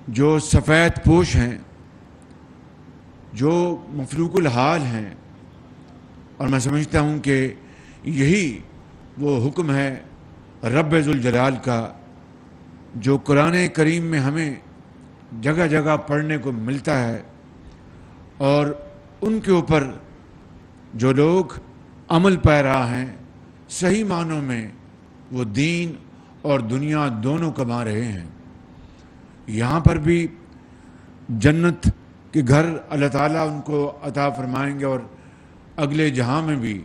جو سفید پوش ہیں، جو مفلوق الحال ہیں، اور میں سمجھتا ہوں کہ یہی وہ حکم ہے رب ذوالجلال کا جو قرآن کریم میں ہمیں جگہ جگہ پڑھنے کو ملتا ہے، اور ان کے اوپر جو لوگ عمل پیرا ہیں صحیح معنوں میں وہ دین اور دنیا دونوں کما رہے ہیں۔ یہاں پر بھی جنت کے گھر اللہ تعالیٰ ان کو عطا فرمائیں گے، اور اگلے جہاں میں بھی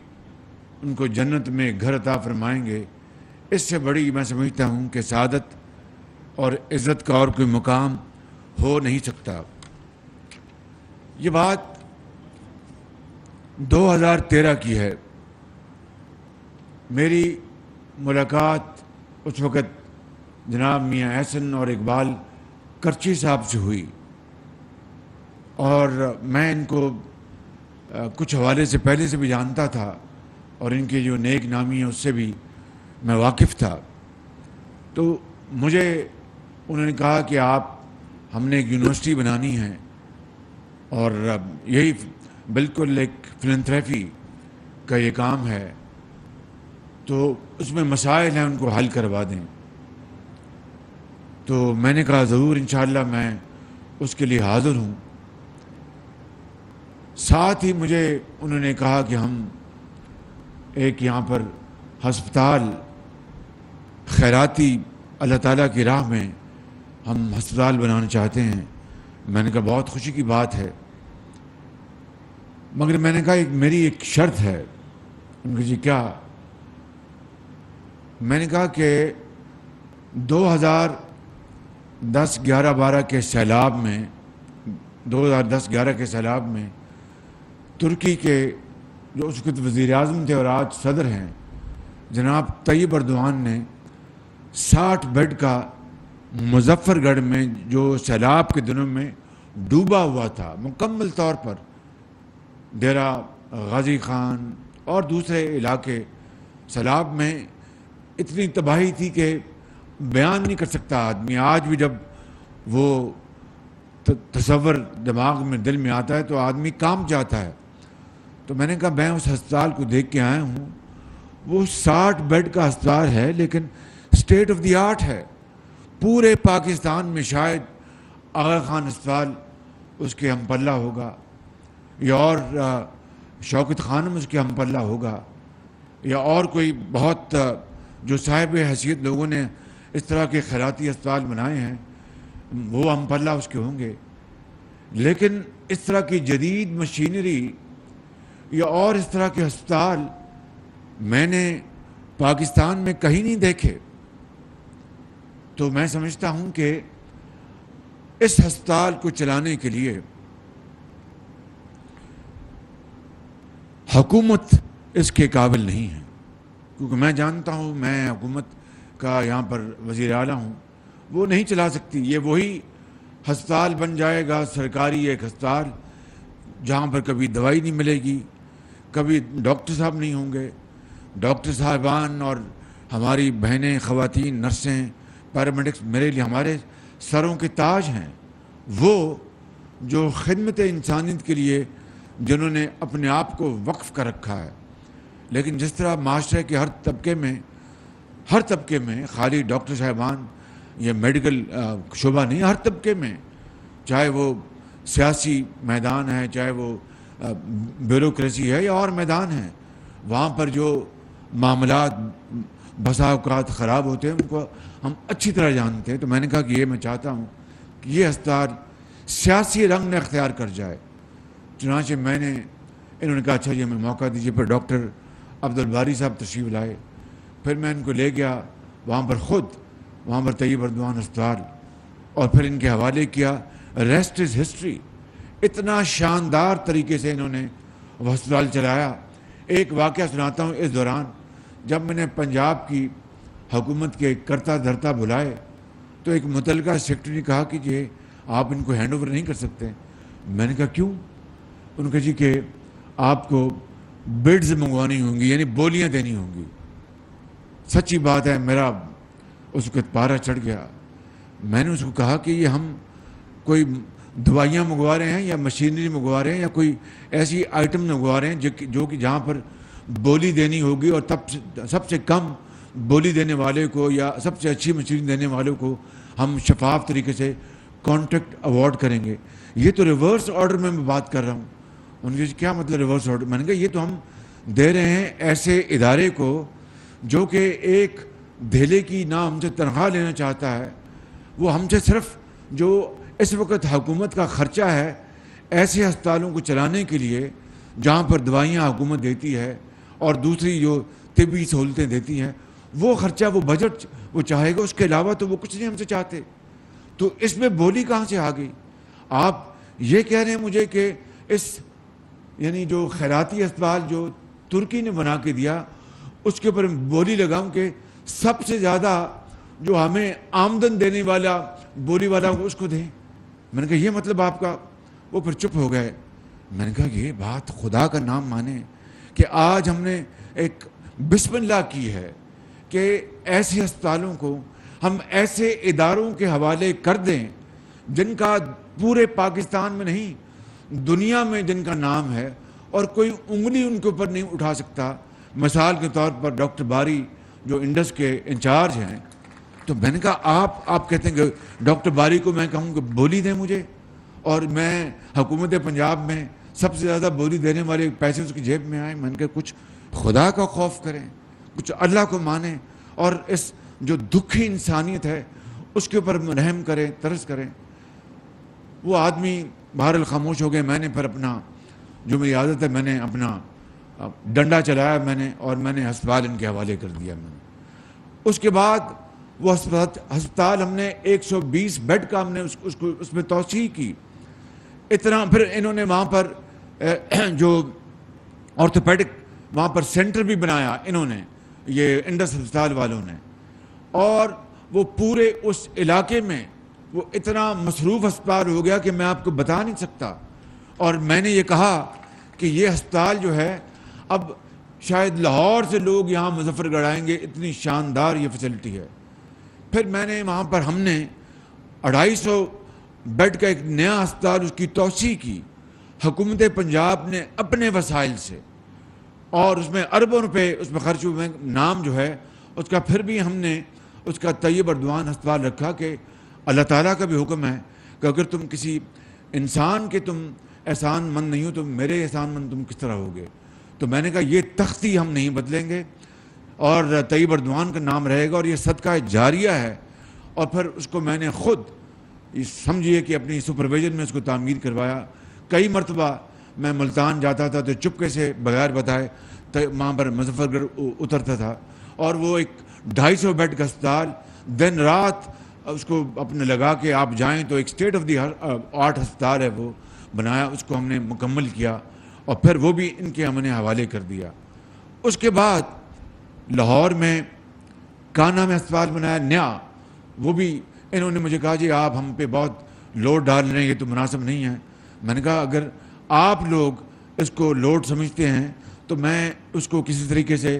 ان کو جنت میں گھر عطا فرمائیں گے۔ اس سے بڑی میں سمجھتا ہوں کہ سعادت اور عزت کا اور کوئی مقام ہو نہیں سکتا۔ یہ بات 2013 کی ہے۔ میری ملاقات اس وقت جناب میاں احسن اور اقبال کرچی صاحب سے ہوئی، اور میں ان کو کچھ حوالے سے پہلے سے بھی جانتا تھا، اور ان کی جو نیک نامی ہے اس سے بھی میں واقف تھا۔ تو مجھے انہوں نے کہا کہ ہم نے ایک یونیورسٹی بنانی ہے، اور یہی بالکل ایک فلنتھریپی کا یہ کام ہے، تو اس میں مسائل ہیں ان کو حل کروا دیں۔ تو میں نے کہا ضرور انشاءاللہ میں اس کے لیے حاضر ہوں۔ ساتھ ہی مجھے انہوں نے کہا کہ ہم ایک یہاں پر ہسپتال خیراتی اللہ تعالیٰ کی راہ میں ہم ہسپتال بنانا چاہتے ہیں۔ میں نے کہا بہت خوشی کی بات ہے، مگر میں نے کہا میری ایک شرط ہے۔ ان کو جی کیا؟ میں نے کہا کہ 2010-11-12 کے سیلاب میں 2010-11 کے سیلاب میں ترکی کے جو اس وقت وزیر اعظم تھے اور آج صدر ہیں جناب طیب اردوان نے 60 بیڈ کا مظفر گڑھ میں جو سیلاب کے دنوں میں ڈوبا ہوا تھا مکمل طور پر، ڈیرہ غازی خان اور دوسرے علاقے، سیلاب میں اتنی تباہی تھی کہ بیان نہیں کر سکتا آدمی۔ آج بھی جب وہ تصور دماغ میں دل میں آتا ہے تو آدمی کانپ جاتا ہے۔ تو میں نے کہا میں اس ہسپتال کو دیکھ کے آیا ہوں، وہ 60 بیڈ کا ہسپتال ہے لیکن اسٹیٹ آف دی آرٹ ہے۔ پورے پاکستان میں شاید آغا خان ہسپتال اس کے ہم پلہ ہوگا، یا اور شوکت خانم اس کے ہم پلہ ہوگا، یا اور کوئی بہت جو صاحب حیثیت لوگوں نے اس طرح کے خیراتی ہسپتال بنائے ہیں وہ ہم پلہ اس کے ہوں گے۔ لیکن اس طرح کی جدید مشینری یا اور اس طرح کے ہسپتال میں نے پاکستان میں کہیں نہیں دیکھے۔ تو میں سمجھتا ہوں کہ اس ہسپتال کو چلانے کے لیے حکومت اس کے قابل نہیں ہے، کیونکہ میں جانتا ہوں میں حکومت کا یہاں پر وزیر اعلیٰ ہوں، وہ نہیں چلا سکتی۔ یہ وہی ہسپتال بن جائے گا سرکاری ایک ہسپتال جہاں پر کبھی دوائی نہیں ملے گی، کبھی ڈاکٹر صاحب نہیں ہوں گے۔ ڈاکٹر صاحبان اور ہماری بہنیں، خواتین، نرسیں، پیرامیڈکس میرے لیے ہمارے سروں کے تاج ہیں، وہ جو خدمت انسانیت کے لیے جنہوں نے اپنے آپ کو وقف کر رکھا ہے۔ لیکن جس طرح معاشرے کے ہر طبقے میں خالی ڈاکٹر صاحبان یا میڈیکل شعبہ نہیں، ہر طبقے میں، چاہے وہ سیاسی میدان ہے، چاہے وہ بیوروکریسی ہے یا اور میدان ہے، وہاں پر جو معاملات بسا اوقات خراب ہوتے ہیں ان کو ہم اچھی طرح جانتے ہیں۔ تو میں نے کہا کہ یہ میں چاہتا ہوں کہ یہ ہسپتال سیاسی رنگ نہ اختیار کر جائے۔ چنانچہ انہوں نے کہا اچھا جی ہمیں موقع دیجیے۔ پھر ڈاکٹر عبدالباری صاحب تشریف لائے، پھر میں ان کو لے گیا وہاں پر طیب اردوان ہسپتال، اور پھر ان کے حوالے کیا۔ Rest is history. اتنا شاندار طریقے سے انہوں نے وہ ہسپتال چلایا۔ ایک واقعہ سناتا ہوں، اس دوران جب میں نے پنجاب کی حکومت کے کرتا دھرتا بلائے تو ایک متعلقہ سیکٹری نے کہا کہ یہ آپ ان کو ہینڈ اوور نہیں کر سکتے۔ میں نے کہا کیوں؟ ان نے کہا جی کہ آپ کو بڈز منگوانی ہوں گی، یعنی بولیاں دینی ہوں گی۔ سچی بات ہے، میرا اس وقت پارا چڑھ گیا۔ میں نے اس کو کہا کہ یہ ہم کوئی دوائیاں منگوا رہے ہیں یا مشینری منگوا رہے ہیں یا کوئی ایسی آئٹم منگوا رہے ہیں جو کہ جہاں پر بولی دینی ہوگی اور تب سب سے کم بولی دینے والے کو یا سب سے اچھی مشین دینے والوں کو ہم شفاف طریقے سے کانٹریکٹ اوارڈ کریں گے. یہ تو ریورس آرڈر میں بات کر رہا ہوں. ان کے کیا مطلب ریورس آرڈر؟ میں نے کہا یہ تو ہم دے رہے ہیں ایسے ادارے کو جو کہ ایک دھیلے کی نہ ہم سے تنخواہ لینا چاہتا ہے. وہ ہم سے صرف جو اس وقت حکومت کا خرچہ ہے ایسے ہسپتالوں کو چلانے کے لیے جہاں پر دوائیاں حکومت دیتی ہے اور دوسری جو طبی سہولتیں دیتی ہیں وہ خرچہ وہ بجٹ وہ چاہے گا. اس کے علاوہ تو وہ کچھ نہیں ہم سے چاہتے. تو اس میں بولی کہاں سے آ گئی؟ آپ یہ کہہ رہے ہیں مجھے کہ اس یعنی جو خیراتی اسپتال جو ترکی نے بنا کے دیا اس کے اوپر بولی لگاؤں کہ سب سے زیادہ جو ہمیں آمدن دینے والا بولی والا اس کو دیں. میں نے کہا یہ مطلب آپ کا؟ وہ پھر چپ ہو گئے. میں نے کہا یہ بات خدا کا نام مانے کہ آج ہم نے ایک بسم اللہ کی ہے کہ ایسے ہسپتالوں کو ہم ایسے اداروں کے حوالے کر دیں جن کا پورے پاکستان میں نہیں دنیا میں جن کا نام ہے اور کوئی انگلی ان کے اوپر نہیں اٹھا سکتا. مثال کے طور پر ڈاکٹر باری جو انڈس کے انچارج ہیں. تو میں نے کہا آپ کہتے ہیں کہ ڈاکٹر باری کو میں کہوں کہ بولی دیں مجھے اور میں حکومت پنجاب میں سب سے زیادہ بولی دینے والے پیسے اس کی جیب میں آئیں. میں نے کہا کچھ خدا کا خوف کریں, کچھ اللہ کو مانیں اور اس جو دکھی انسانیت ہے اس کے اوپر رحم کریں, ترس کریں. وہ آدمی بہرحال خاموش ہو گئے. میں نے پھر اپنا جو میری عادت ہے میں نے اپنا ڈنڈا چلایا میں نے اور میں نے ہسپتال ان کے حوالے کر دیا. میں نے اس کے بعد وہ ہسپتال ہم نے 120 بیڈ کا ہم نے اس میں توسیع کی. اتنا پھر انہوں نے وہاں پر جو آرتھوپیڈک وہاں پر سینٹر بھی بنایا انہوں نے, یہ انڈس ہسپتال والوں نے. اور وہ پورے اس علاقے میں وہ اتنا مصروف ہسپتال ہو گیا کہ میں آپ کو بتا نہیں سکتا. اور میں نے یہ کہا کہ یہ ہسپتال جو ہے اب شاید لاہور سے لوگ یہاں مظفر گڑھ آئیں گے, اتنی شاندار یہ فیسلٹی ہے. پھر میں نے وہاں پر ہم نے 250 بیڈ کا ایک نیا ہسپتال اس کی توسیع کی حکومت پنجاب نے اپنے وسائل سے, اور اس میں اربوں روپے اس میں خرچ ہوئے. نام جو ہے اس کا پھر بھی ہم نے اس کا طیب اردوان ہسپتال رکھا کہ اللہ تعالیٰ کا بھی حکم ہے کہ اگر تم کسی انسان کے تم احسان مند نہیں ہو تو میرے احسان مند تم کس طرح ہوگے. تو میں نے کہا یہ تختی ہم نہیں بدلیں گے اور طیب اردوان کا نام رہے گا اور یہ صدقہ جاریہ ہے. اور پھر اس کو میں نے خود سمجھیے کہ اپنی سپرویژن میں اس کو تعمیر کروایا. کئی مرتبہ میں ملتان جاتا تھا تو چپکے سے بغیر بتائے وہاں پر مظفر گڑھ اترتا تھا اور وہ ایک 250 بیڈ کا ہسپتال دن رات اس کو اپنے لگا کے آپ جائیں تو ایک اسٹیٹ آف دی آرٹ ہسپتال ہے وہ بنایا. اس کو ہم نے مکمل کیا اور پھر وہ بھی ان کے ہم نے حوالے کر دیا. اس کے بعد لاہور میں کانا میں ہسپتال بنایا نیا. وہ بھی انہوں نے مجھے کہا جی آپ ہم پہ بہت لوڈ ڈال رہے ہیں, یہ تو مناسب نہیں ہے. میں نے کہا اگر آپ لوگ اس کو لوڈ سمجھتے ہیں تو میں اس کو کسی طریقے سے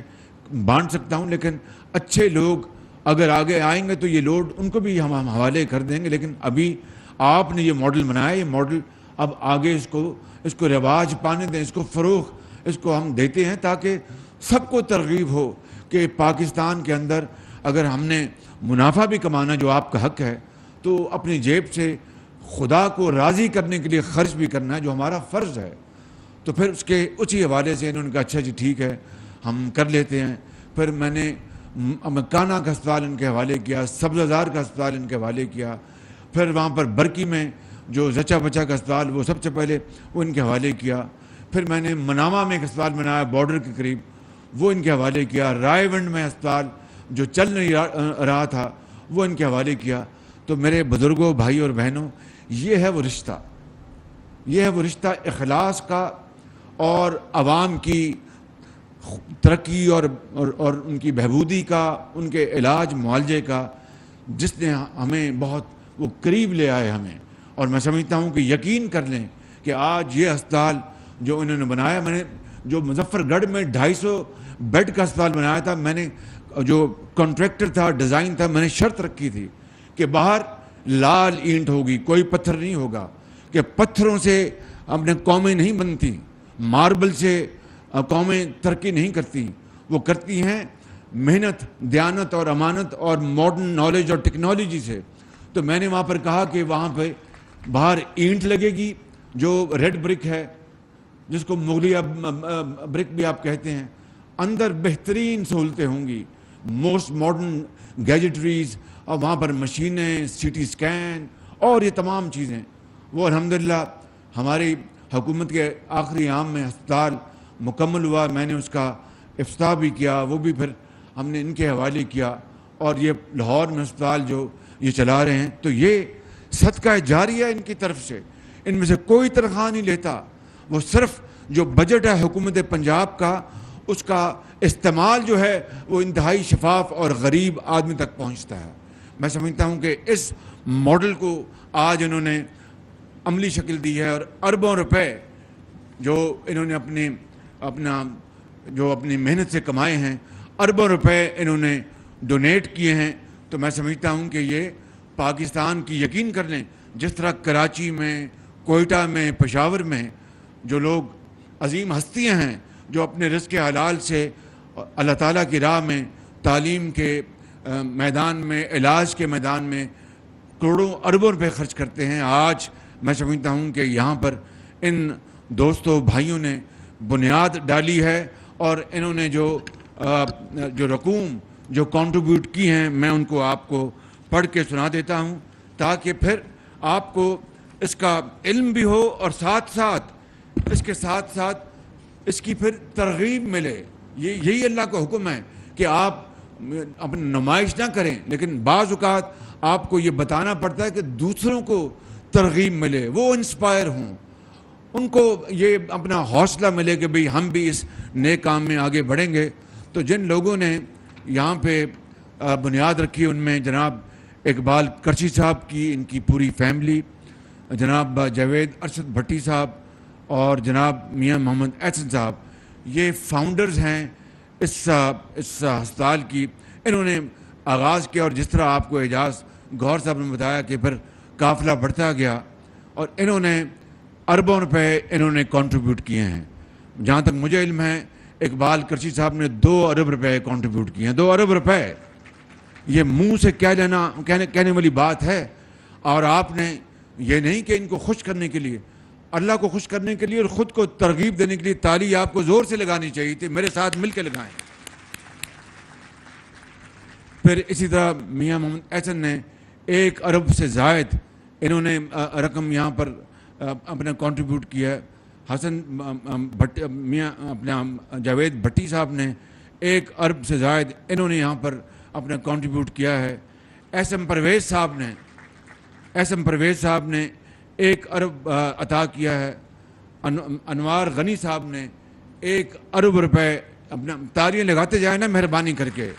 بانٹ سکتا ہوں, لیکن اچھے لوگ اگر آگے آئیں گے تو یہ لوڈ ان کو بھی ہم حوالے کر دیں گے. لیکن ابھی آپ نے یہ ماڈل بنایا, یہ ماڈل اب آگے اس کو رواج پانے دیں, اس کو فروغ اس کو ہم دیتے ہیں تاکہ سب کو ترغیب ہو کہ پاکستان کے اندر اگر ہم نے منافع بھی کمانا جو آپ کا حق ہے تو اپنی جیب سے خدا کو راضی کرنے کے لیے خرچ بھی کرنا ہے جو ہمارا فرض ہے. تو پھر اس کے اسی حوالے سے انہوں نے کہا اچھا جی ٹھیک ہے ہم کر لیتے ہیں. پھر میں نے کانا کا ہسپتال ان کے حوالے کیا, سبززار کا ہسپتال ان کے حوالے کیا. پھر وہاں پر برکی میں جو زچا بچا کا ہسپتال وہ سب سے پہلے وہ ان کے حوالے کیا. پھر میں نے منامہ میں ایک ہسپتال بنایا بارڈر کے قریب, وہ ان کے حوالے کیا. رائے ونڈ میں ہسپتال جو چل نہیں رہا تھا وہ ان کے حوالے کیا. تو میرے بزرگوں بھائی اور بہنوں یہ ہے وہ رشتہ, یہ ہے وہ رشتہ اخلاص کا اور عوام کی ترقی اور ان کی بہبودی کا, ان کے علاج معالجے کا, جس نے ہمیں بہت وہ قریب لے آئے ہمیں. اور میں سمجھتا ہوں کہ یقین کر لیں کہ آج یہ ہسپتال جو انہوں نے بنایا, میں نے جو مظفر گڑھ میں 250 بیڈ کا ہسپتال بنایا تھا, میں نے جو کانٹریکٹر تھا ڈیزائن تھا میں نے شرط رکھی تھی کہ باہر لال اینٹ ہوگی، کوئی پتھر نہیں ہوگا، کہ پتھروں سے اپنے قومیں نہیں بنتی، ماربل سے قومیں ترقی نہیں کرتی، وہ کرتی ہیں محنت، دیانت اور امانت اور ماڈرن نالج اور ٹیکنالوجی سے۔ تو میں نے وہاں پر کہا کہ وہاں پہ باہر اینٹ لگے گی جو ریڈ برک ہے، جس کو مغلیہ برک بھی آپ کہتے ہیں، اندر بہترین سہولتیں ہوں گی، موسٹ ماڈرن گیجٹریز، اور وہاں پر مشینیں، سی ٹی اسکین اور یہ تمام چیزیں۔ وہ الحمدللہ ہماری حکومت کے آخری عام میں ہسپتال مکمل ہوا، میں نے اس کا افتتاح بھی کیا، وہ بھی پھر ہم نے ان کے حوالے کیا، اور یہ لاہور میں ہسپتال جو یہ چلا رہے ہیں، تو یہ صدقہ جاریہ ان کی طرف سے، ان میں سے کوئی تنخواہ نہیں لیتا، وہ صرف جو بجٹ ہے حکومت پنجاب کا، اس کا استعمال جو ہے وہ انتہائی شفاف اور غریب آدمی تک پہنچتا ہے۔ میں سمجھتا ہوں کہ اس ماڈل کو آج انہوں نے عملی شکل دی ہے، اور اربوں روپے جو انہوں نے اپنی محنت سے کمائے ہیں، اربوں روپے انہوں نے ڈونیٹ کیے ہیں۔ تو میں سمجھتا ہوں کہ یہ پاکستان کی، یقین کر لیں، جس طرح کراچی میں، کوئٹہ میں، پشاور میں جو لوگ عظیم ہستیاں ہیں جو اپنے رزق حلال سے اللہ تعالیٰ کی راہ میں، تعلیم کے میدان میں، علاج کے میدان میں کروڑوں اربوں روپے خرچ کرتے ہیں، آج میں سمجھتا ہوں کہ یہاں پر ان دوستوں بھائیوں نے بنیاد ڈالی ہے، اور انہوں نے جو رقوم جو کنٹریبیوٹ کی ہیں، میں ان کو آپ کو پڑھ کے سنا دیتا ہوں، تاکہ پھر آپ کو اس کا علم بھی ہو، اور ساتھ ساتھ اس کی پھر ترغیب ملے۔ یہی اللہ کا حکم ہے کہ آپ اپنی نمائش نہ کریں، لیکن بعض اوقات آپ کو یہ بتانا پڑتا ہے کہ دوسروں کو ترغیب ملے، وہ انسپائر ہوں، ان کو یہ اپنا حوصلہ ملے کہ بھئی ہم بھی اس نئے کام میں آگے بڑھیں گے۔ تو جن لوگوں نے یہاں پہ بنیاد رکھی، ان میں جناب اقبال کرچی صاحب کی، ان کی پوری فیملی، جناب جاوید ارشد بھٹی صاحب اور جناب میاں محمد احسن صاحب، یہ فاؤنڈرز ہیں اس ہسپتال کی۔ انہوں نے آغاز کیا، اور جس طرح آپ کو اعجاز گوہر صاحب نے بتایا کہ پھر قافلہ بڑھتا گیا، اور انہوں نے اربوں روپے انہوں نے کنٹریبیوٹ کیے ہیں۔ جہاں تک مجھے علم ہے، اقبال کرچی صاحب نے 2 ارب روپے کنٹریبیوٹ کیے ہیں۔ 2 ارب روپے، یہ منہ سے کہنے والی بات ہے، اور آپ نے یہ نہیں کہ ان کو خوش کرنے کے لیے، اللہ کو خوش کرنے کے لیے اور خود کو ترغیب دینے کے لیے تالی آپ کو زور سے لگانی چاہیے تھی، میرے ساتھ مل کے لگائیں۔ پھر اسی طرح میاں محمد احسن نے 1 ارب سے زائد انہوں نے رقم یہاں پر اپنا کنٹریبیوٹ کیا ہے۔ میاں اپنا جاوید بھٹی صاحب نے 1 ارب سے زائد انہوں نے یہاں پر اپنا کنٹریبیوٹ کیا ہے۔ ایس ایم پرویز صاحب نے 1 ارب عطا کیا ہے۔ انوار غنی صاحب نے 1 ارب روپے، اپنا تالیاں لگاتے جائیں نا مہربانی کر کے،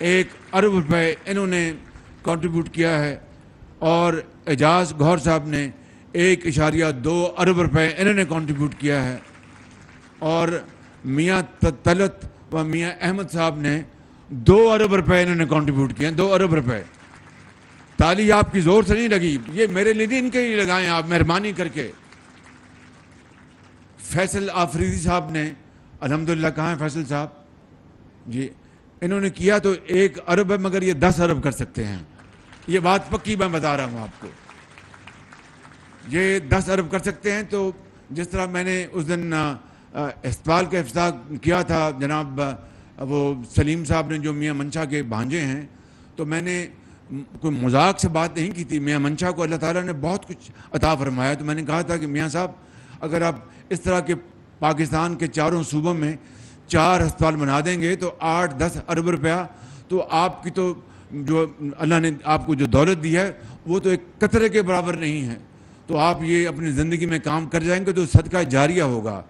1 ارب روپے انہوں نے کنٹریبیوٹ کیا ہے۔ اور اعجاز گوہر صاحب نے 1.2 ارب روپے انہوں نے کنٹریبیوٹ کیا ہے۔ اور میاں طلعت و میاں احمد صاحب نے 2 ارب روپے انہوں نے کنٹریبیوٹ کیے ہیں۔ 2 ارب روپے، تالی آپ کی زور سے نہیں لگی، یہ میرے لیے ان کے لیے لگائیں آپ مہربانی کر کے۔ فیصل آفریدی صاحب نے الحمدللہ، کہاں ہیں فیصل صاحب جی، انہوں نے کیا تو 1 ارب ہے، مگر یہ 10 ارب کر سکتے ہیں، یہ بات پکی میں بتا رہا ہوں آپ کو، یہ 10 ارب کر سکتے ہیں۔ تو جس طرح میں نے اس دن اسپتال کا افتتاح کیا تھا، جناب وہ سلیم صاحب نے جو میاں منشا کے بھانجے ہیں، تو میں نے کوئی مذاق سے بات نہیں کی تھی، میاں منشا کو اللہ تعالیٰ نے بہت کچھ عطا فرمایا، تو میں نے کہا تھا کہ میاں صاحب اگر آپ اس طرح کے پاکستان کے 4 صوبوں میں 4 ہسپتال بنا دیں گے تو 8-10 ارب روپیہ، تو آپ کی تو جو اللہ نے آپ کو جو دولت دی ہے وہ تو ایک قطرے کے برابر نہیں ہے، تو آپ یہ اپنی زندگی میں کام کر جائیں گے تو صدقہ جاریہ ہوگا۔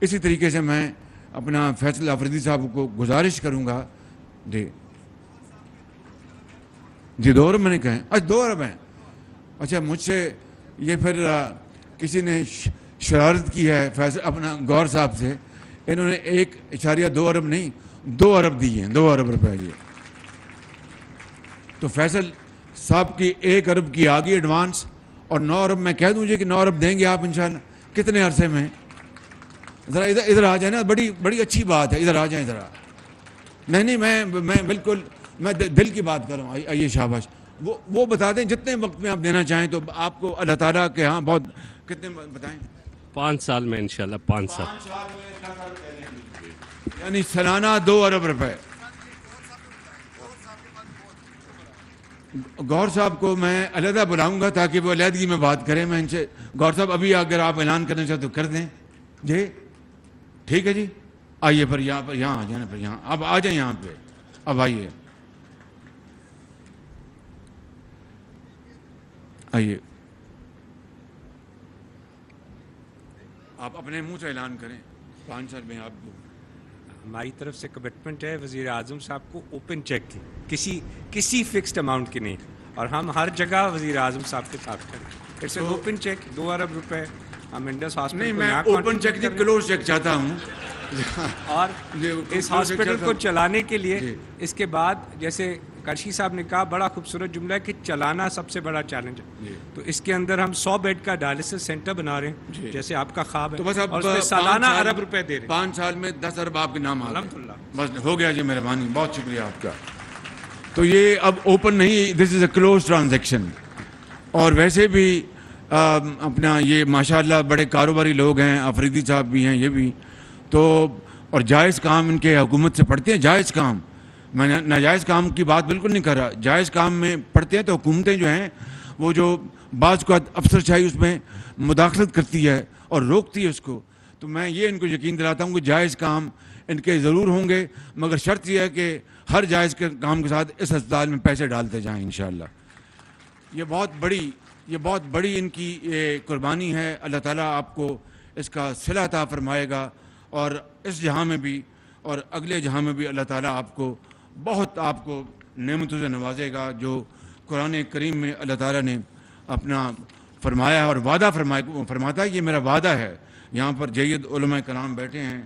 اسی طریقے سے میں اپنا فیصل آفریدی صاحب کو گزارش کروں گا، جی 2 ارب میں نے کہیں، اچھا 2 ارب ہیں، اچھا مجھ سے یہ پھر کسی نے شرارت کی ہے فیصل اپنا گوہر صاحب سے، انہوں نے 1.2 ارب نہیں 2 ارب دی ہیں، 2 ارب روپے یہ۔ تو فیصل صاحب کی 1 ارب کی آ گئی ایڈوانس, اور 9 ارب میں کہہ دوں جی کہ 9 ارب دیں گے آپ انشاءاللہ. کتنے عرصے میں؟ ذرا ادھر آ جائیں نا, بڑی اچھی بات ہے, ادھر آ جائیں ذرا. نہیں میں بالکل میں دل کی بات کر رہا ہوں. آئیے شاباش. وہ بتا دیں جتنے وقت میں آپ دینا چاہیں تو آپ کو اللہ تعالیٰ کے ہاں بہت. کتنے بتائیں؟ 5 سال میں انشاءاللہ 5 سال. 5 سال میں یعنی سالانہ 2 ارب روپے. گور صاحب کو میں علیحدہ بلاؤں گا تاکہ وہ علیحدگی میں بات کریں. میں ان سے, گور صاحب ابھی اگر آپ اعلان کرنا چاہتے تو کر دیں جی. ٹھیک ہے جی. آئیے پھر یہاں آ جائیں پھر یہاں. اب آ جائیں یہاں پہ. اب آئیے آپ اپنے منہ سے اعلان کریں. 5 سال میں آپ کو ہماری طرف سے کمٹمنٹ ہے وزیر اعظم صاحب کو اوپن چیک کی, کسی فکسڈ اماؤنٹ کی نہیں, اور ہم ہر جگہ وزیر اعظم صاحب کے ساتھ کریں. It's an open check. 2 ارب روپے ہم انڈس ہاسپٹل نہیں, میں اوپن چیک نہیں کلوز چیک چاہتا ہوں. اور اس ہاسپٹل کو چلانے کے لیے اس کے بعد جیسے کرشی صاحب نے کہا, بڑا خوبصورت جملہ ہے کہ چلانا سب سے بڑا چیلنج ہے. تو اس کے اندر ہم 100 بیڈ کا ڈائلسس سینٹر بنا رہے ہیں جیسے آپ کا خواب ہے, تو بس اور اس میں سالانہ ارب روپے دے رہے ہیں. 5 سال میں 10 ارب آپ کے نام آ گئے. الحمدللہ. بس ہو گیا جی, مہربانی, بہت شکریہ آپ کا. تو یہ اب اوپن نہیں, دس از اے کلوز ٹرانزیکشن. اور ویسے بھی اپنا یہ ماشاءاللہ بڑے کاروباری لوگ ہیں, آفریدی صاحب بھی ہیں, یہ بھی تو, اور جائز کام ان کے حکومت سے پڑھتے ہیں. جائز کام, میں ناجائز کام کی بات بالکل نہیں کر رہا. جائز کام میں پڑھتے ہیں تو حکومتیں جو ہیں وہ جو بعض کو افسر شاہی اس میں مداخلت کرتی ہے اور روکتی ہے اس کو. تو میں یہ ان کو یقین دلاتا ہوں کہ جائز کام ان کے ضرور ہوں گے, مگر شرط یہ ہے کہ ہر جائز کے کام کے ساتھ اس اسپتال میں پیسے ڈالتے جائیں انشاءاللہ. یہ بہت بڑی ان کی قربانی ہے. اللہ تعالیٰ آپ کو اس کا صلہ عطا فرمائے گا, اور اس جہاں میں بھی اور اگلے جہاں میں بھی اللہ تعالیٰ آپ کو نعمتوں سے نوازے گا. جو قرآن کریم میں اللہ تعالیٰ نے اپنا فرمایا ہے اور وعدہ فرماتا ہے, یہ میرا وعدہ ہے. یہاں پر جید علماء کرام بیٹھے ہیں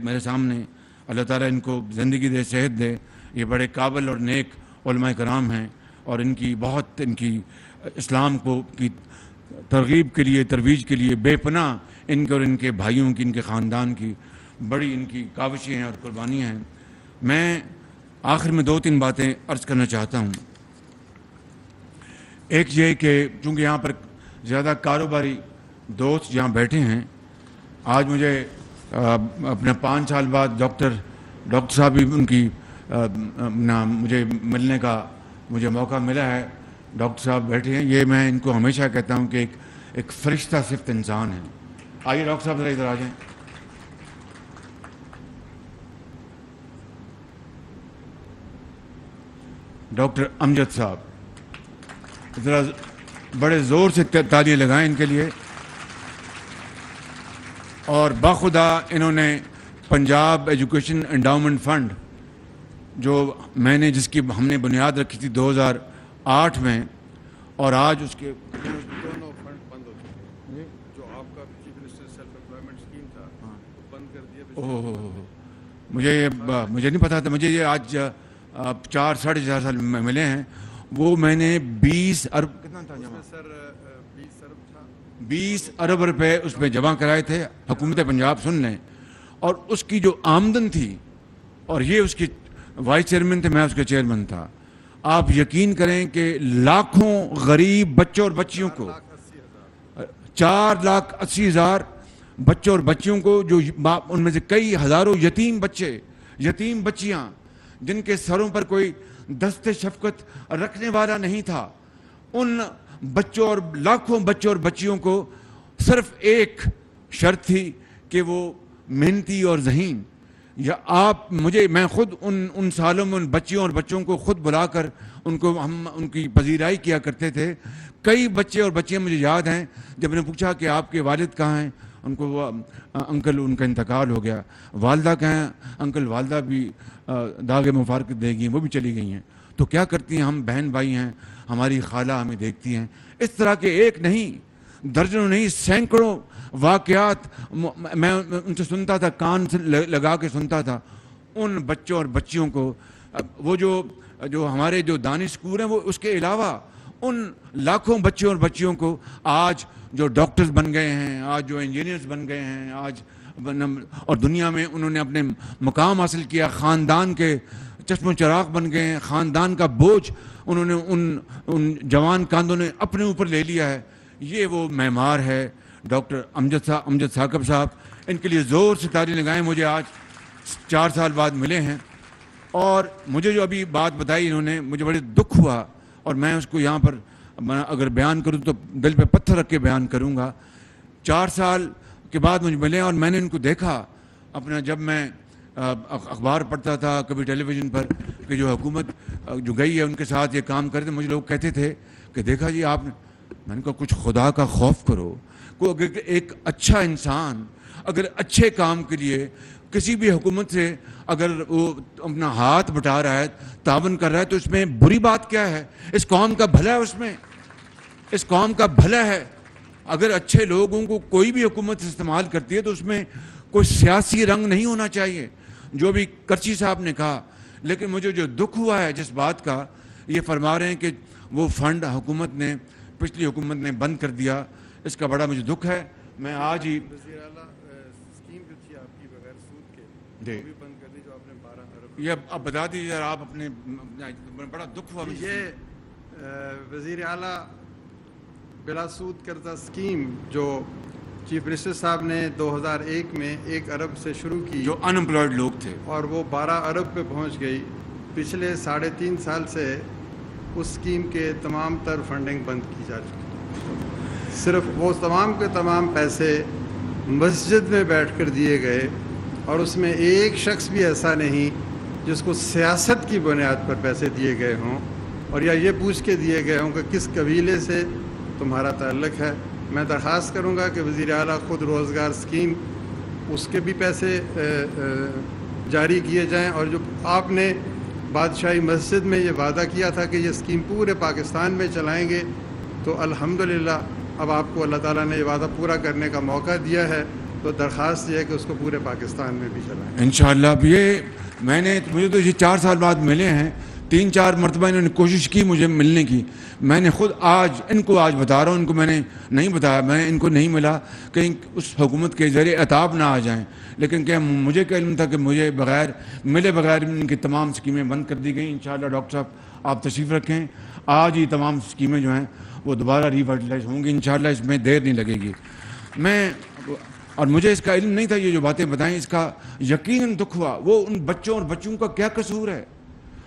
میرے سامنے, اللہ تعالیٰ ان کو زندگی دے, صحت دے. یہ بڑے قابل اور نیک علماء کرام ہیں, اور ان کی اسلام کی ترغیب کے لیے, ترویج کے لیے بے پناہ ان کے اور ان کے بھائیوں کی, ان کے خاندان کی بڑی ان کی کاوشیں ہیں اور قربانیاں ہیں. میں آخر میں 2-3 باتیں عرض کرنا چاہتا ہوں. ایک یہ کہ چونکہ یہاں پر زیادہ کاروباری دوست یہاں بیٹھے ہیں, آج مجھے اپنا 5 سال بعد ڈاکٹر صاحب بھی ان کی مجھے ملنے کا مجھے موقع ملا ہے. ڈاکٹر صاحب بیٹھے ہیں, یہ میں ان کو ہمیشہ کہتا ہوں کہ ایک فرشتہ صفت انسان ہے. آئیے ڈاکٹر صاحب ذرا ادھر آ جائیں. ڈاکٹر امجد صاحب ذرا بڑے زور سے تالیاں لگائیں ان کے لیے. اور باخدا انہوں نے پنجاب ایجوکیشن انڈاؤمنٹ فنڈ جس کی ہم نے بنیاد رکھی تھی 2008 میں, اور آج اس کے دونوں فنڈ بند ہو چکے ہیں. جو آپ کا chief minister self employment scheme تھا وہ بند کر دیا. مجھے نہیں پتا تھا. مجھے یہ آج 4-4.5 سال میں ملے ہیں. وہ میں نے 20 ارب کتنا تھا جمع, سر 20 ارب تھا, 20 ارب روپے اس میں جمع کرائے تھے. حکومت پنجاب سن لیں, اور اس کی جو آمدن تھی, اور یہ اس کی وائس چیئرمین تھے, میں اس کے چیئرمین تھا. آپ یقین کریں کہ لاکھوں غریب بچوں اور بچیوں کو, 4,80,000 بچوں اور بچیوں کو, جو ان میں سے کئی ہزاروں یتیم بچیاں جن کے سروں پر کوئی دست شفقت رکھنے والا نہیں تھا, ان بچوں اور لاکھوں بچوں اور بچیوں کو صرف ایک شرط تھی کہ وہ محنتی اور ذہین. یا میں خود ان سالوں میں ان بچیوں اور بچوں کو خود بلا کر ہم ان کی پذیرائی کیا کرتے تھے. کئی بچے اور بچیاں مجھے یاد ہیں, جب نے پوچھا کہ آپ کے والد کہاں ہیں, ان کو وہ انکل ان کا انتقال ہو گیا. والدہ کہاں ہیں, انکل والدہ بھی داغ مفارقت دے گئی ہیں, وہ بھی چلی گئی ہیں. تو کیا کرتی ہیں, ہم بہن بھائی ہیں, ہماری خالہ ہمیں دیکھتی ہیں. اس طرح کے ایک نہیں, درجنوں نہیں, سینکڑوں واقعات میں ان سے سنتا تھا, کان سے لگا کے سنتا تھا. ان بچوں اور بچیوں کو وہ جو جو ہمارے جو دانش اسکول ہیں وہ اس کے علاوہ ان لاکھوں بچوں اور بچیوں کو آج جو ڈاکٹرز بن گئے ہیں, آج جو انجینئرز بن گئے ہیں, آج اور دنیا میں انہوں نے اپنے مقام حاصل کیا, خاندان کے چشم و چراغ بن گئے ہیں, خاندان کا بوجھ انہوں نے ان جوان کاندوں نے اپنے اوپر لے لیا ہے. یہ وہ معمار ہے ڈاکٹر امجد ثاقب صاحب. ان کے لیے زور سے تالی لگائیں. مجھے آج 4 سال بعد ملے ہیں اور مجھے جو ابھی بات بتائی انہوں نے, مجھے بڑے دکھ ہوا اور میں اس کو یہاں پر اگر بیان کروں تو دل پہ پتھر رکھ کے بیان کروں گا. 4 سال کے بعد مجھے ملے اور میں نے ان کو دیکھا اپنا, جب میں اخبار پڑھتا تھا کبھی ٹیلی ویژن پر کہ جو حکومت جو گئی ہے ان کے ساتھ یہ کام کرتے, مجھے لوگ کہتے تھے کہ دیکھا جی آپ نے, میں نے کہا کچھ خدا کا خوف کرو. اگر ایک اچھا انسان اگر اچھے کام کے لیے کسی بھی حکومت سے اگر وہ اپنا ہاتھ بٹا رہا ہے, تعاون کر رہا ہے, تو اس میں بری بات کیا ہے؟ اس قوم کا بھلا ہے, اس میں اس قوم کا بھلا ہے. اگر اچھے لوگوں کو کوئی بھی حکومت استعمال کرتی ہے تو اس میں کوئی سیاسی رنگ نہیں ہونا چاہیے, جو بھی کرچی صاحب نے کہا. لیکن مجھے جو دکھ ہوا ہے جس بات کا, یہ فرما رہے ہیں کہ وہ فنڈ حکومت نے, پچھلی حکومت نے بند کر دیا. اس کا بڑا مجھے دکھ ہے. میں آج ہی وزیر اعلیٰ اسکیم جو تھی آپ کی بغیر سود کے جی وہ بھی بند کر دی, جو آپ نے 12 ارب. یہ اب بتا دیجیے ذرا آپ اپنے, بڑا دکھ ہوا مجھے. یہ وزیر اعلیٰ بلا سود کردہ اسکیم جو چیف منسٹر صاحب نے 2001 میں 1 ارب سے شروع کی, جو ان امپلائڈ لوگ تھے, اور وہ 12 ارب پہ پہنچ گئی. پچھلے 3.5 سال سے اس اسکیم کے تمام تر فنڈنگ بند کی جا چکی. صرف وہ تمام کے تمام پیسے مسجد میں بیٹھ کر دیے گئے, اور اس میں ایک شخص بھی ایسا نہیں جس کو سیاست کی بنیاد پر پیسے دیے گئے ہوں, اور یا یہ پوچھ کے دیے گئے ہوں کہ کس قبیلے سے تمہارا تعلق ہے. میں درخواست کروں گا کہ وزیر اعلیٰ خود روزگار اسکیم اس کے بھی پیسے جاری کیے جائیں, اور جو آپ نے بادشاہی مسجد میں یہ وعدہ کیا تھا کہ یہ اسکیم پورے پاکستان میں چلائیں گے, تو الحمدللہ اب آپ کو اللہ تعالیٰ نے یہ وعدہ پورا کرنے کا موقع دیا ہے. تو درخواست یہ ہے کہ اس کو پورے پاکستان میں بھی چلائیں انشاءاللہ. اب یہ مجھے تو یہ 4 سال بعد ملے ہیں, 3-4 مرتبہ انہوں نے کوشش کی مجھے ملنے کی. میں نے خود ان کو آج بتا رہا ہوں, ان کو میں نے نہیں بتایا, میں ان کو نہیں ملا کہیں اس حکومت کے ذریعے عطاب نہ آ جائیں. لیکن کہ مجھے کیا علم تھا کہ مجھے ملے بغیر ان کی تمام اسکیمیں بند کر دی گئیں. انشاءاللہ ڈاکٹر صاحب آپ تشریف رکھیں, آج ہی تمام اسکیمیں جو ہیں وہ دوبارہ ریوائٹلائز ہوں گی انشاءاللہ. اس میں دیر نہیں لگے گی. اور مجھے اس کا علم نہیں تھا, یہ جو باتیں بتائیں اس کا یقیناً دکھ ہوا. وہ ان بچوں اور بچوں کا کیا قصور ہے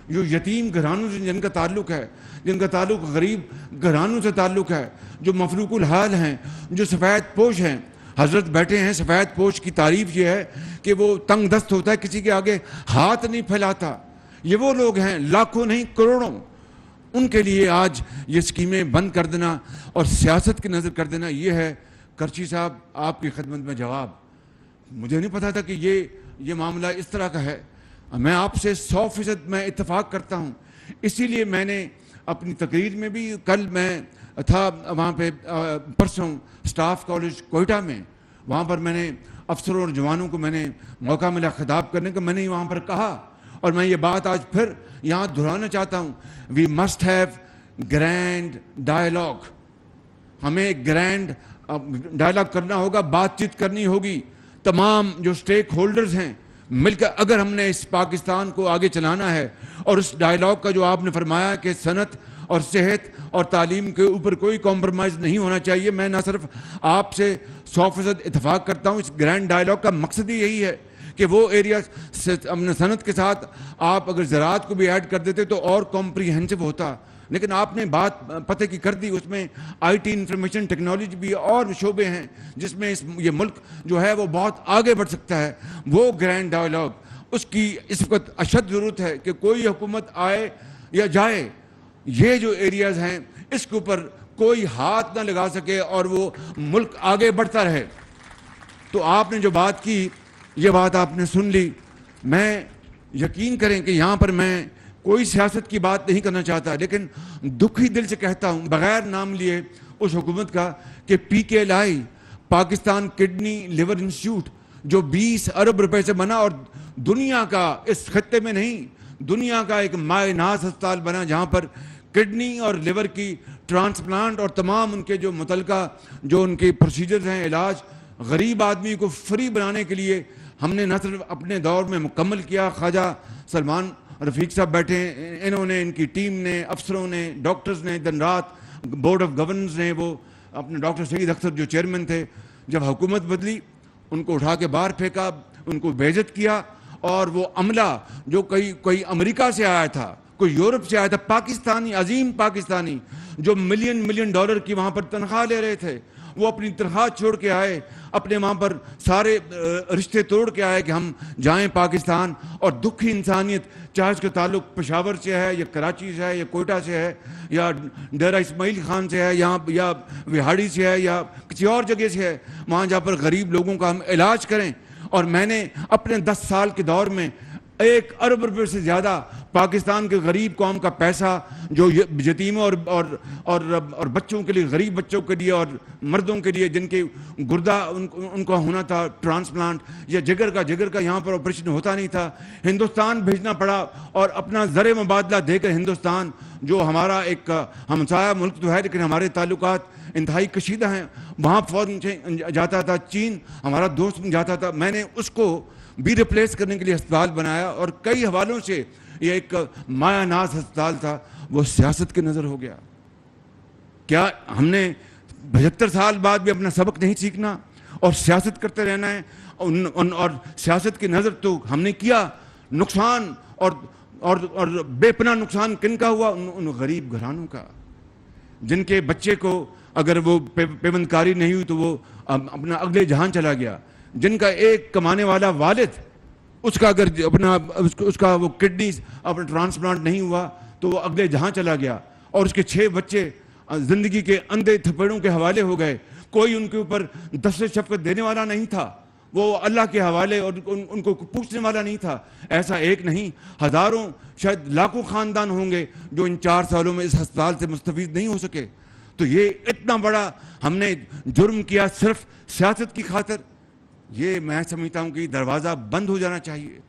جو یتیم گھرانوں سے جن کا تعلق ہے, جن کا تعلق غریب گھرانوں سے تعلق ہے, جو مفلوق الحال ہیں, جو سفید پوش ہیں. حضرت بیٹھے ہیں, سفید پوش کی تعریف یہ ہے کہ وہ تنگ دست ہوتا ہے, کسی کے آگے ہاتھ نہیں پھیلاتا. یہ وہ لوگ ہیں, لاکھوں نہیں کروڑوں. ان کے لیے آج یہ اسکیمیں بند کر دینا اور سیاست کی نظر کر دینا, یہ ہے کرچی صاحب آپ کی خدمت میں جواب. مجھے نہیں پتا تھا کہ یہ معاملہ اس طرح کا ہے. میں آپ سے 100% میں اتفاق کرتا ہوں. اسی لیے میں نے اپنی تقریر میں بھی, کل میں تھا وہاں پہ پرسوں سٹاف کالج کوئٹہ میں, وہاں پر میں نے افسروں اور جوانوں کو میں نے موقع ملا خطاب کرنے کا. میں نے وہاں پر کہا اور میں یہ بات آج پھر یہاں دہرانا چاہتا ہوں, we must have grand dialogue. ہمیں گرینڈ ڈائلاگ کرنا ہوگا, بات چیت کرنی ہوگی. تمام جو سٹیک ہولڈرز ہیں مل کر اگر ہم نے اس پاکستان کو آگے چلانا ہے, اور اس ڈائلاگ کا جو آپ نے فرمایا کہ صنعت اور صحت اور تعلیم کے اوپر کوئی کمپرومائز نہیں ہونا چاہیے, میں نہ صرف آپ سے 100% اتفاق کرتا ہوں. اس گرینڈ ڈائلاگ کا مقصد ہی یہی ہے کہ وہ ایریا صنعت کے ساتھ آپ اگر زراعت کو بھی ایڈ کر دیتے تو اور کمپریہنسو ہوتا. لیکن آپ نے بات پتہ کی کر دی. اس میں آئی ٹی انفارمیشن ٹیکنالوجی بھی اور شعبے ہیں جس میں یہ ملک جو ہے وہ بہت آگے بڑھ سکتا ہے. وہ گرینڈ ڈائلاگ اس کی اس وقت اشد ضرورت ہے کہ کوئی حکومت آئے یا جائے, یہ جو ایریاز ہیں اس کے اوپر کوئی ہاتھ نہ لگا سکے اور وہ ملک آگے بڑھتا رہے. تو آپ نے جو بات کی یہ بات آپ نے سن لی. میں یقین کریں کہ یہاں پر میں کوئی سیاست کی بات نہیں کرنا چاہتا, لیکن دکھی دل سے کہتا ہوں بغیر نام لیے اس حکومت کا کہ PKLI Pakistan kidney liver institute جو 20 ارب روپے سے بنا اور دنیا کا اس خطے میں نہیں دنیا کا ایک مائع ناز ہسپتال بنا جہاں پر کڈنی اور لیور کی ٹرانسپلانٹ اور تمام ان کے جو متعلقہ جو ان کے پروسیجرز ہیں علاج غریب آدمی کو فری بنانے کے لیے ہم نے نہ صرف اپنے دور میں مکمل کیا. خواجہ سلمان رفیق صاحب بیٹھے ہیں, انہوں نے, ان کی ٹیم نے, افسروں نے, ڈاکٹرز نے دن رات, بورڈ آف گورننس نے, وہ اپنے ڈاکٹر سعید اختر جو چیئرمین تھے, جب حکومت بدلی ان کو اٹھا کے باہر پھینکا, ان کو بے عزت کیا. اور وہ عملہ جو کوئی امریکہ سے آیا تھا, کوئی یورپ سے آیا تھا, پاکستانی, عظیم پاکستانی جو ملین ڈالر کی وہاں پر تنخواہ لے رہے تھے, وہ اپنی تنخواہ چھوڑ کے آئے, اپنے وہاں پر سارے رشتے توڑ کے آئے کہ ہم جائیں پاکستان. اور دکھی انسانیت, چاہے اس کا تعلق پشاور سے ہے یا کراچی سے ہے یا کوئٹہ سے ہے یا ڈیرہ اسماعیل خان سے ہے یا وہاڑی سے ہے یا کسی اور جگہ سے ہے, وہاں جا پر غریب لوگوں کا ہم علاج کریں. اور میں نے اپنے 10 سال کے دور میں 1 ارب روپے سے زیادہ پاکستان کے غریب قوم کا پیسہ جو یتیموں اور بچوں کے لیے, غریب بچوں کے لیے اور مردوں کے لیے جن کے گردہ ان کو ہونا تھا ٹرانسپلانٹ یا جگر کا یہاں پر آپریشن ہوتا نہیں تھا, ہندوستان بھیجنا پڑا. اور اپنا زر مبادلہ دے کر ہندوستان جو ہمارا ایک ہمسایہ ملک تو ہے لیکن ہمارے تعلقات انتہائی کشیدہ ہیں, وہاں فوراً جاتا تھا. چین ہمارا دوست جاتا تھا. میں نے اس کو بھی ریپلیس کرنے کے لیے ہسپتال بنایا اور کئی حوالوں سے یہ ایک مایہ ناز ہسپتال تھا, وہ سیاست کے نظر ہو گیا. کیا ہم نے 75 سال بعد بھی اپنا سبق نہیں سیکھنا اور سیاست کرتے رہنا ہے؟ اور سیاست کی نظر تو ہم نے کیا. نقصان اور بے پناہ نقصان کن کا ہوا؟ ان غریب گھرانوں کا جن کے بچے کو اگر وہ پیوند کاری نہیں ہوئی تو وہ اپنا اگلے جہان چلا گیا, جن کا ایک کمانے والا والد اس کا اگر اس کا وہ کڈنی اپنا ٹرانسپلانٹ نہیں ہوا تو وہ اگلے جہاں چلا گیا, اور اس کے 6 بچے زندگی کے اندھے تھپڑوں کے حوالے ہو گئے. کوئی ان کے اوپر دست شفقت دینے والا نہیں تھا, وہ اللہ کے حوالے اور ان کو پوچھنے والا نہیں تھا. ایسا ایک نہیں, ہزاروں شاید لاکھوں خاندان ہوں گے جو ان 4 سالوں میں اس ہسپتال سے مستفید نہیں ہو سکے. تو یہ اتنا بڑا ہم نے جرم کیا صرف سیاست کی خاطر. یہ میں سمجھتا ہوں کہ دروازہ بند ہو جانا چاہیے.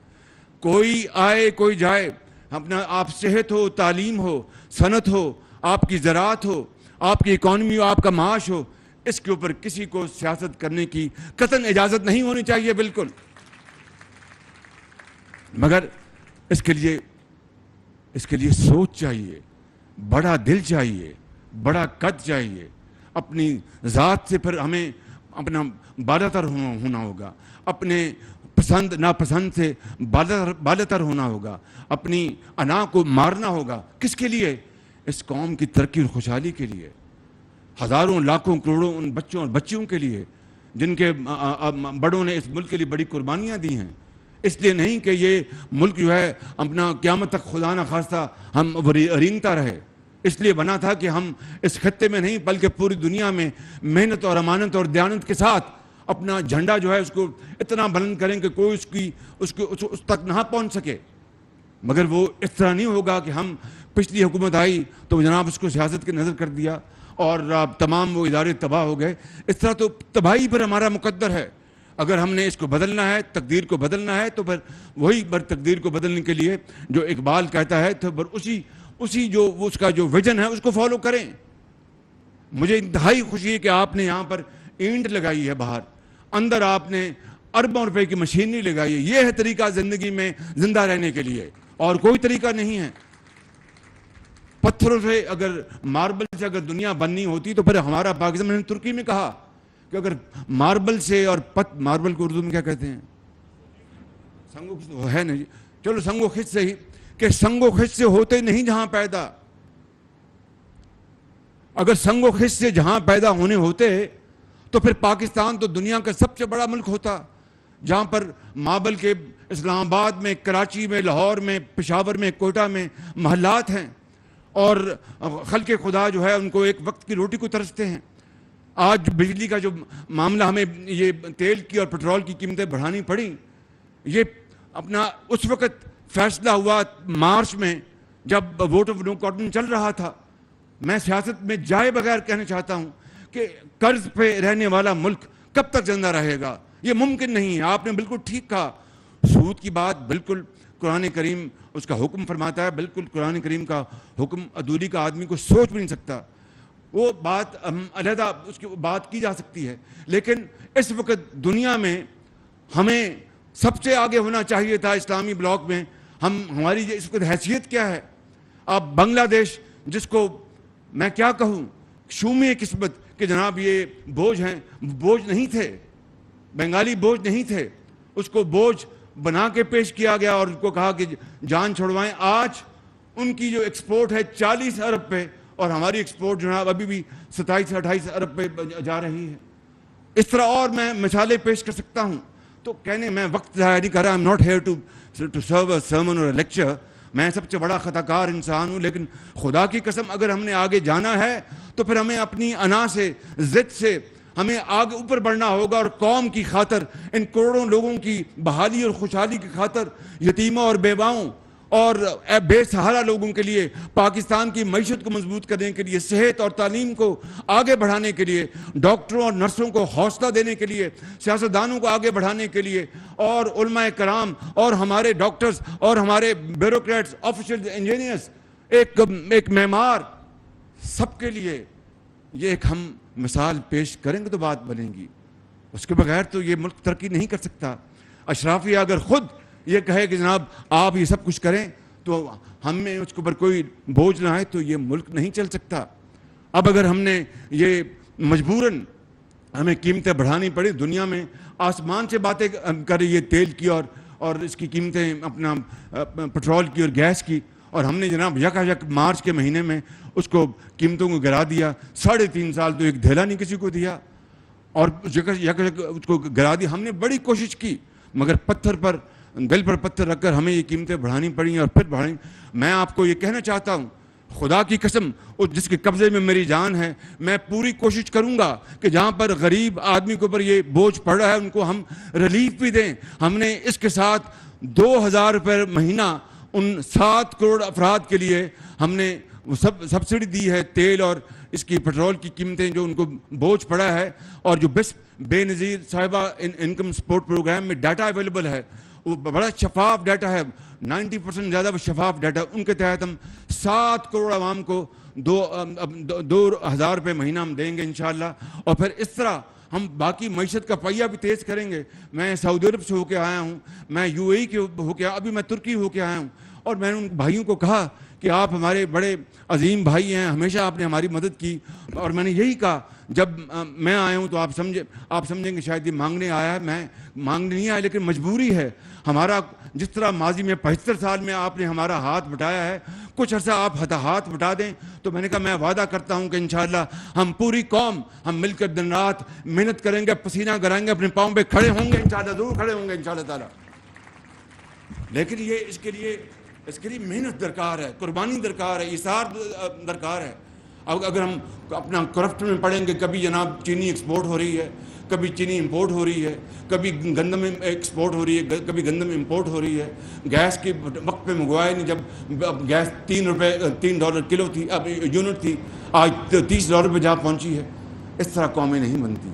کوئی آئے کوئی جائے, اپنا آپ صحت ہو, تعلیم ہو, صنعت ہو, آپ کی زراعت ہو, آپ کی اکانومی ہو, آپ کا معاش ہو, اس کے اوپر کسی کو سیاست کرنے کی قطعاً اجازت نہیں ہونی چاہیے بالکل. مگر اس کے لیے سوچ چاہیے, بڑا دل چاہیے, بڑا قد چاہیے. اپنی ذات سے پھر ہمیں اپنا بالاتر ہونا ہوگا, اپنے پسند ناپسند سے بالاتر ہونا ہوگا, اپنی انا کو مارنا ہوگا. کس کے لیے؟ اس قوم کی ترقی اور خوشحالی کے لیے. ہزاروں لاکھوں کروڑوں ان بچوں اور بچیوں کے لیے جن کے بڑوں نے اس ملک کے لیے بڑی قربانیاں دی ہیں. اس لیے نہیں کہ یہ ملک جو ہے اپنا قیامت تک خدا نہ خواستہ ہم رینگتا رہے. اس لیے بنا تھا کہ ہم اس خطے میں نہیں بلکہ پوری دنیا میں محنت اور امانت اور دیانت کے ساتھ اپنا جھنڈا جو ہے اس کو اتنا بلند کریں کہ کوئی اس تک نہ پہنچ سکے. مگر وہ اس طرح نہیں ہوگا کہ ہم پچھلی حکومت آئی تو جناب اس کو سیاست کی نظر کر دیا اور تمام وہ ادارے تباہ ہو گئے. اس طرح تو تباہی پر ہمارا مقدر ہے. اگر ہم نے اس کو بدلنا ہے, تقدیر کو بدلنا ہے, تو پھر وہی تقدیر کو بدلنے کے لیے جو اقبال کہتا ہے تو پھر اسی جو اس کا جو ویژن ہے اس کو فالو کریں. مجھے انتہائی خوشی ہے کہ آپ نے یہاں پر اینٹ لگائی ہے, باہر اندر آپ نے اربوں روپے کی مشینری لگائی ہے. یہ ہے طریقہ زندگی میں زندہ رہنے کے لیے, اور کوئی طریقہ نہیں ہے. پتھروں سے اگر ماربل سے اگر دنیا بننی ہوتی تو پھر ہمارا پاکستان, میں نے ترکی میں کہا کہ اگر ماربل سے اور ماربل کو اردو میں کیا کہتے ہیں, سنگو خش ہے نا جی, چلو سنگو خش سے ہی, کہ سنگو خش سے ہوتے نہیں جہاں پیدا. اگر سنگو خش سے جہاں پیدا ہونے ہوتے تو پھر پاکستان تو دنیا کا سب سے بڑا ملک ہوتا, جہاں پر مابل کے اسلام آباد میں, کراچی میں, لاہور میں, پشاور میں, کوئٹہ میں محلات ہیں, اور خلق خدا جو ہے ان کو ایک وقت کی روٹی کو ترستے ہیں. آج بجلی کا جو معاملہ, ہمیں یہ تیل کی اور پٹرول کی قیمتیں بڑھانی پڑی, یہ اپنا اس وقت فیصلہ ہوا مارچ میں جب ووٹ آف نو کانفیڈنس چل رہا تھا. میں سیاست میں جائے بغیر کہنا چاہتا ہوں کہ قرض پہ رہنے والا ملک کب تک زندہ رہے گا؟ یہ ممکن نہیں ہے. آپ نے بالکل ٹھیک کہا, سود کی بات بالکل قرآن کریم اس کا حکم فرماتا ہے، بالکل قرآن کریم کا حکم عدولی کا آدمی کو سوچ بھی نہیں سکتا. وہ بات علیحدہ اس کی بات کی جا سکتی ہے، لیکن اس وقت دنیا میں ہمیں سب سے آگے ہونا چاہیے تھا اسلامی بلاک میں. ہماری اس وقت حیثیت کیا ہے؟ اب بنگلہ دیش، جس کو میں کیا کہوں، شومی قسمت کہ جناب یہ بوجھ ہیں، بوجھ نہیں تھے، بنگالی بوجھ نہیں تھے، اس کو بوجھ بنا کے پیش کیا گیا اور ان کو کہا کہ جان چھڑوائیں. آج ان کی جو ایکسپورٹ ہے 40 ارب پہ، اور ہماری ایکسپورٹ جناب ابھی بھی 27 سے 28 ارب پہ جا رہی ہے. اس طرح اور میں مثالیں پیش کر سکتا ہوں. تو کہنے میں وقت ضائع نہیں کر رہا. I'm not here to serve a sermon or a lecture. میں سب سے بڑا خطا کار انسان ہوں، لیکن خدا کی قسم اگر ہم نے آگے جانا ہے تو پھر ہمیں اپنی انا سے، ضد سے ہمیں آگے اوپر بڑھنا ہوگا، اور قوم کی خاطر، ان کروڑوں لوگوں کی بحالی اور خوشحالی کی خاطر، یتیموں اور بیواؤں اور بے سہارا لوگوں کے لیے، پاکستان کی معیشت کو مضبوط کرنے کے لیے، صحت اور تعلیم کو آگے بڑھانے کے لیے، ڈاکٹروں اور نرسوں کو حوصلہ دینے کے لیے، سیاستدانوں کو آگے بڑھانے کے لیے، اور علماء کرام اور ہمارے ڈاکٹرز اور ہمارے بیوروکریٹس، آفیشل انجینئرز، ایک معمار، سب کے لیے یہ ایک ہم مثال پیش کریں گے تو بات بنے گی. اس کے بغیر تو یہ ملک ترقی نہیں کر سکتا. اشرافیہ اگر خود یہ کہے کہ جناب آپ یہ سب کچھ کریں تو ہم میں اس کے اوپر کوئی بوجھ نہ آئے تو یہ ملک نہیں چل سکتا. اب اگر ہم نے یہ مجبوراً ہمیں قیمتیں بڑھانی پڑی، دنیا میں آسمان سے باتیں کر رہی ہے تیل کی اور اس کی قیمتیں، اپنا پٹرول کی اور گیس کی، اور ہم نے جناب یک مارچ کے مہینے میں اس کو قیمتوں کو گرا دیا. 3.5 سال تو ایک دھیلا نہیں کسی کو دیا، اور یک اس کو گرا دیا. ہم نے بڑی کوشش کی، مگر دل پر پتھر رکھ کر ہمیں یہ قیمتیں بڑھانی پڑیں اور پھر بڑھانی. میں آپ کو یہ کہنا چاہتا ہوں، خدا کی قسم جس کے قبضے میں میری جان ہے، میں پوری کوشش کروں گا کہ جہاں پر غریب آدمی کے اوپر یہ بوجھ پڑ رہا ہے ان کو ہم ریلیف بھی دیں. ہم نے اس کے ساتھ 2000 روپے مہینہ ان 7 کروڑ افراد کے لیے ہم نے سبسڈی دی ہے، تیل اور اس کی پٹرول کی قیمتیں جو ان کو بوجھ پڑا ہے. اور جو بے نظیر صاحبہ انکم سپورٹ پروگرام میں ڈیٹا اویلیبل ہے، وہ بڑا شفاف ڈیٹا ہے، 90% زیادہ وہ شفاف ڈیٹا. ان کے تحت ہم 7 کروڑ عوام کو 2000 روپے مہینہ ہم دیں گے انشاءاللہ. اور پھر اس طرح ہم باقی معیشت کا پہیہ بھی تیز کریں گے. میں سعودی عرب سے ہو کے آیا ہوں، میں UAE کے ہو کے، ابھی میں ترکی ہو کے آیا ہوں، اور میں نے ان بھائیوں کو کہا کہ آپ ہمارے بڑے عظیم بھائی ہیں، ہمیشہ آپ نے ہماری مدد کی. اور میں نے یہی کہا جب میں آیا ہوں تو آپ سمجھیں گے شاید یہ مانگنے آیا ہے. میں مانگنے نہیں آیا، لیکن مجبوری ہے. ہمارا جس طرح ماضی میں 75 سال میں آپ نے ہمارا ہاتھ بٹایا ہے، کچھ عرصہ آپ ہاتھ بٹا دیں. تو میں نے کہا میں وعدہ کرتا ہوں کہ انشاءاللہ ہم پوری قوم ہم مل کر دن رات محنت کریں گے، پسینہ گرائیں گے، اپنے پاؤں پہ کھڑے ہوں گے انشاءاللہ، ضرور کھڑے ہوں گے انشاءاللہ تعالیٰ. لیکن اس کے لیے محنت درکار ہے، قربانی درکار ہے، ایثار درکار ہے. اگر ہم اپنا کرفٹ میں پڑیں گے، کبھی جناب چینی ایکسپورٹ ہو رہی ہے، کبھی چینی امپورٹ ہو رہی ہے، کبھی گندم ایکسپورٹ ہو رہی ہے، کبھی گندم امپورٹ ہو رہی ہے. گیس کی وقت پہ منگوایا نہیں، جب گیس $3 کلو تھی، اب یونٹ تھی، آج $30 پہ جا پہنچی ہے. اس طرح قومیں نہیں بنتی.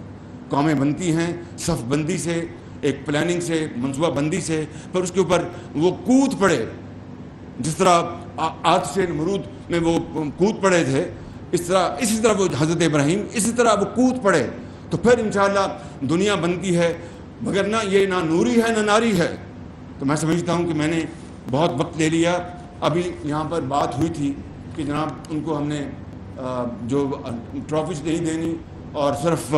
قومیں بنتی ہیں صف بندی سے، ایک پلاننگ سے، منصوبہ بندی سے. پھر اس کے اوپر وہ کود پڑے، جس طرح آج سے نمرود میں وہ کود پڑے تھے، اسی طرح وہ حضرت ابراہیم اسی طرح وہ کود پڑے، تو پھر انشاءاللہ دنیا بنتی ہے. مگر یہ نہ نوری ہے نہ ناری ہے. تو میں سمجھتا ہوں کہ میں نے بہت وقت لے لیا. ابھی یہاں پر بات ہوئی تھی کہ جناب ان کو ہم نے جو ٹرافیز نہیں دینی اور صرف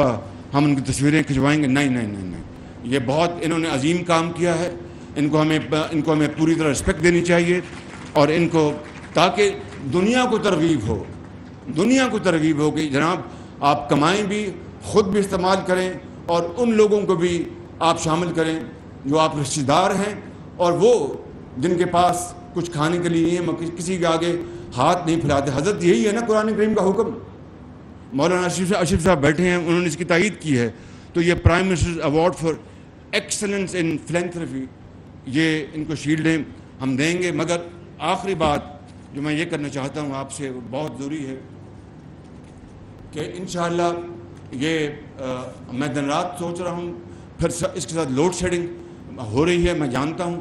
ہم ان کی تصویریں کھنچوائیں گے. نہیں، یہ بہت انہوں نے عظیم کام کیا ہے. ان کو ہمیں پوری طرح رسپیکٹ دینی چاہیے، اور ان کو، تاکہ دنیا کو ترغیب ہو کہ جناب آپ کمائیں بھی، خود بھی استعمال کریں، اور ان لوگوں کو بھی آپ شامل کریں جو آپ رشتہ دار ہیں، اور وہ جن کے پاس کچھ کھانے کے لیے نہیں ہے، کسی کے آگے ہاتھ نہیں پھیلاتے. حضرت یہی ہے نا قرآن کریم کا حکم. مولانا اشرف صاحب بیٹھے ہیں، انہوں نے اس کی تائید کی ہے. تو یہ prime minister award for excellence in philanthropy, یہ ان کو شیلڈیں ہم دیں گے. مگر آخری بات جو میں یہ کرنا چاہتا ہوں آپ سے، وہ بہت ضروری ہے کہ انشاءاللہ یہ میں دن رات سوچ رہا ہوں. پھر اس کے ساتھ لوڈ شیڈنگ ہو رہی ہے، میں جانتا ہوں.